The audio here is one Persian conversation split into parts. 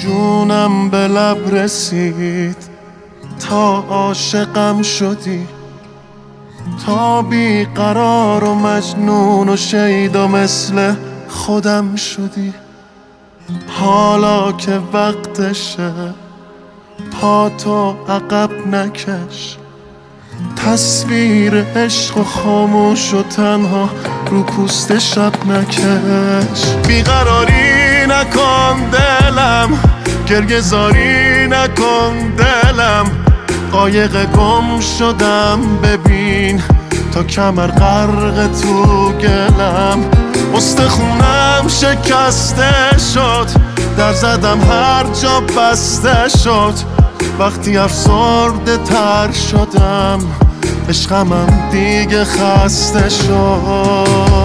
جونم به لب رسید تا عاشقم شدی، تا بیقرار و مجنون و شیدا مثل خودم شدی. حالا که وقتشه پاتو عقب نکش، تصویر عشق و خاموش و تنها رو پوست شب نکش. بیقراری نکن دلم، گریه زاری نکن دلم، قایق گم شدم ببین تا کمر غرق تو گلم. استخونم شکسته شد، در زدم هر جا بسته شد، وقتی افسرده تر شدم عشقمم دیگه خسته شد.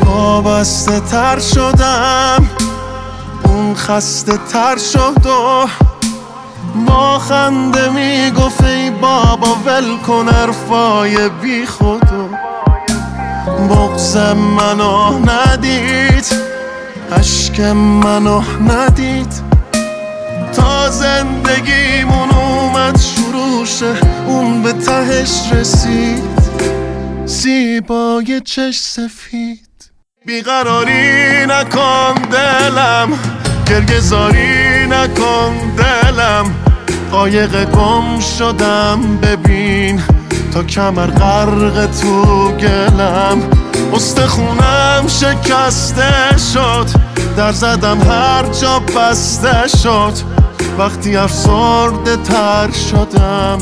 وابسته تر شدم، اون خسته تر شد و با خنده میگفت ای بابا ول کن حرفای بی خودو. بغض منو ندید، اشک منو ندید، تا زندگیمون اومد شروع شه اون به تهش رسید، زیبای چشم سفید. بیقراری نکن دلم، گریه زاری نکن دلم، قایق گم شدم ببین تا کمر غرق تو گلم. استخونم شکسته شد، در زدم هر جا بسته شد، وقتی افسرده تر شدم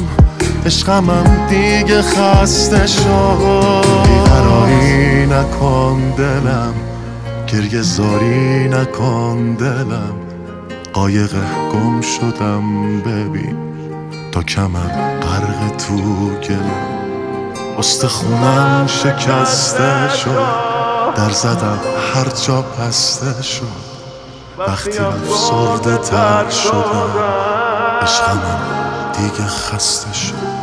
عشقمم دیگه خسته شد. بیقراری نکن دلم، گریه زاری نکن دلم، قایق گم شدم ببین تا کمر غرق تو گلم. استخونم شکسته شد، در زدم هر جا بسته شد، وقتی افسرده تر شدم عشقمم دیگه خسته شد.